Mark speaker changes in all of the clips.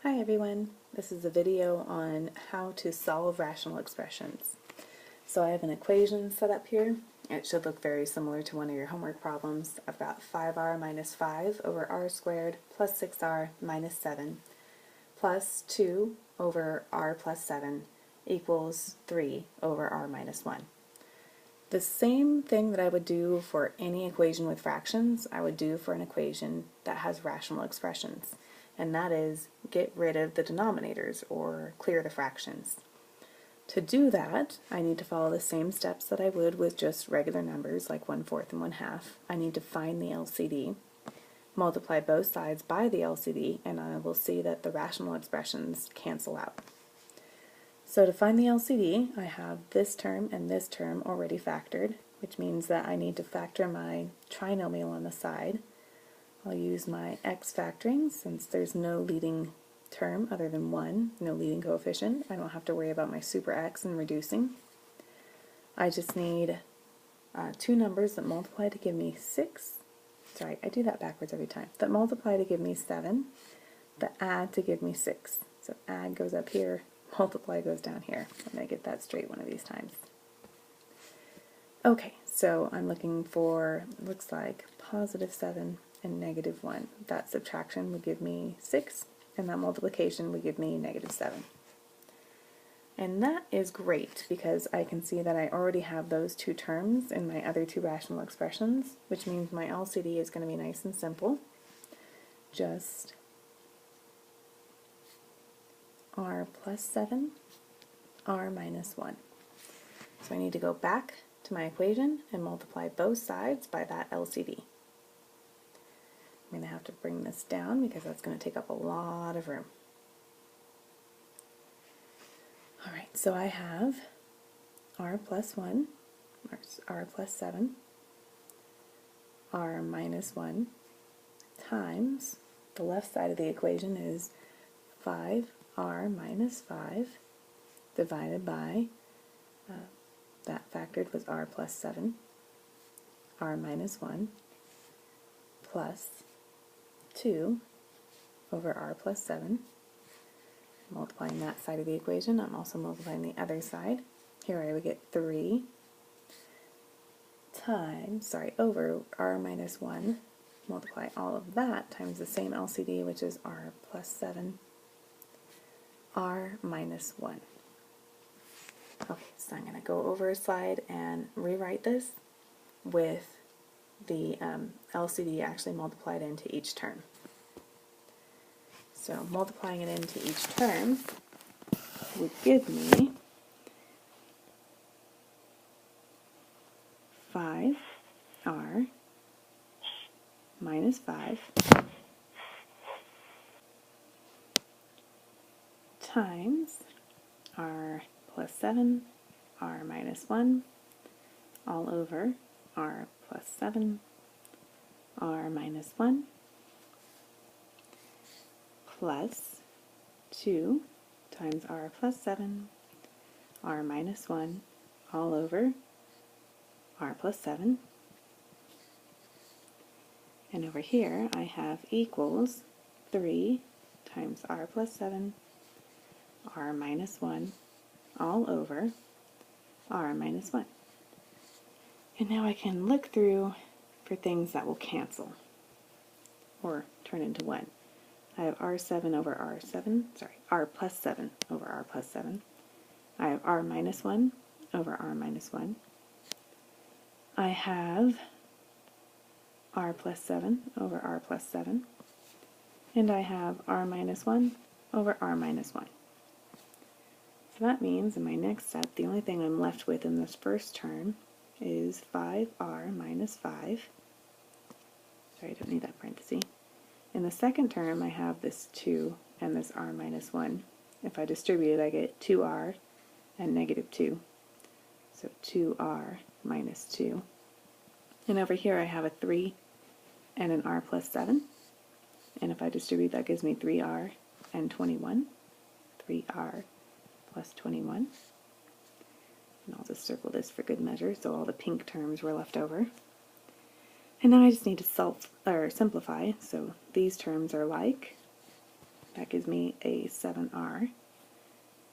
Speaker 1: Hi everyone, this is a video on how to solve rational expressions. So I have an equation set up here. It should look very similar to one of your homework problems. I've got 5r minus 5 over r squared plus 6r minus 7 plus 2 over r plus 7 equals 3 over r minus 1. The same thing that I would do for any equation with fractions, I would do for an equation that has rational expressions. And that is get rid of the denominators or clear the fractions. To do that, I need to follow the same steps that I would with just regular numbers like 1/4 and 1/2. I need to find the LCD, multiply both sides by the LCD, and I will see that the rational expressions cancel out. So to find the LCD, I have this term and this term already factored, which means that I need to factor my trinomial on the side. I'll use my x factoring since there's no leading term other than 1, no leading coefficient. I don't have to worry about my super x and reducing. I just need two numbers that multiply to give me 6. Sorry, I do that backwards every time. That multiply to give me 7, that add to give me 6. So add goes up here, multiply goes down here. I'm going to get that straight one of these times. Okay, so I'm looking for, looks like positive 7 and negative 1. That subtraction would give me 6, and that multiplication would give me negative 7. And that is great because I can see that I already have those two terms in my other two rational expressions, which means my LCD is going to be nice and simple. Just r plus 7, r minus 1. So I need to go back to my equation and multiply both sides by that LCD. I'm going to have to bring this down because that's going to take up a lot of room. Alright, so I have r plus 1, or r plus 7, r minus 1 times, the left side of the equation is 5r minus 5 divided by, that factored was r plus 7, r minus 1, plus 2 over r plus 7. Multiplying that side of the equation, I'm also multiplying the other side. Here I would get 3 times, over r minus 1. Multiply all of that times the same LCD, which is r plus 7, r minus 1. Okay, so I'm going to go over a slide and rewrite this with the LCD actually multiplied into each term. So multiplying it into each term would give me 5r minus 5 times r plus 7, r minus 1, all over r plus 7, r minus 1, plus 2 times r plus 7, r minus 1, all over r plus 7. And over here I have equals 3 times r plus 7, r minus 1, all over r minus 1. And now I can look through for things that will cancel or turn into 1. I have r7 over r7, r plus 7 over r plus 7. I have r minus 1 over r minus 1. I have r plus 7 over r plus 7. And I have r minus 1 over r minus 1. So that means in my next step, the only thing I'm left with in this first term is 5r minus 5. Sorry, I don't need that parenthesis. In the second term, I have this 2 and this r minus 1. If I distribute it, I get 2r and negative 2. So 2r minus 2. And over here, I have a 3 and an r plus 7. And if I distribute, that gives me 3r and 21. 3r plus 21. And I'll just circle this for good measure, so all the pink terms were left over. And now I just need to simplify, so these terms are like That gives me a 7r.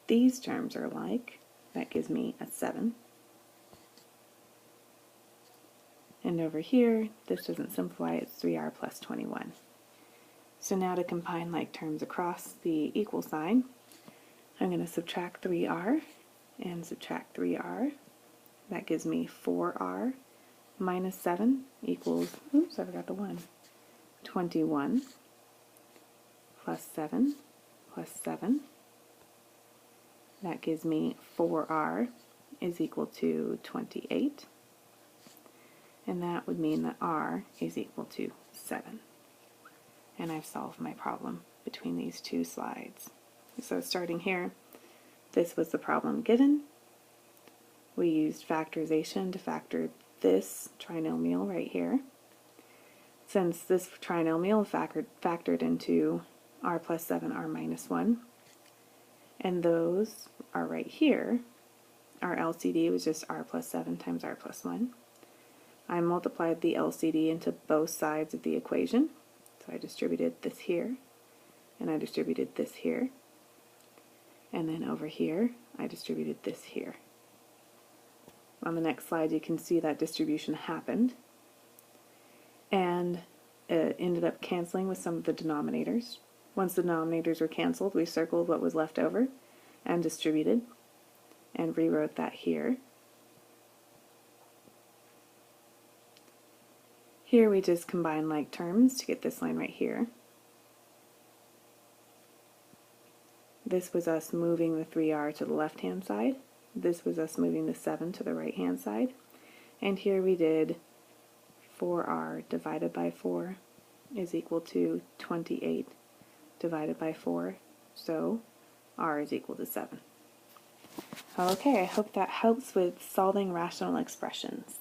Speaker 1: These terms are alike. That gives me a 7. And over here, this doesn't simplify, it's 3r plus 21. So now to combine like terms across the equal sign, I'm going to subtract 3r and subtract 3r. That gives me 4r minus 7 equals, oops, I forgot the 1, 21 plus 7 plus 7. That gives me 4r is equal to 28. And that would mean that r is equal to 7. And I've solved my problem between these two slides. So starting here, this was the problem given. We used factorization to factor this trinomial right here. Since this trinomial factored into r plus 7, r minus 1, and those are right here, our LCD was just r plus 7 times r plus 1. I multiplied the LCD into both sides of the equation. So I distributed this here, and I distributed this here. And then over here, I distributed this here. On the next slide, you can see that distribution happened. And it ended up canceling with some of the denominators. Once the denominators were canceled, we circled what was left over and distributed, and rewrote that here. Here we just combine like terms to get this line right here. This was us moving the 3r to the left-hand side. This was us moving the 7 to the right-hand side. And here we did 4r divided by 4 is equal to 28 divided by 4. So r is equal to 7. Okay, I hope that helps with solving rational expressions.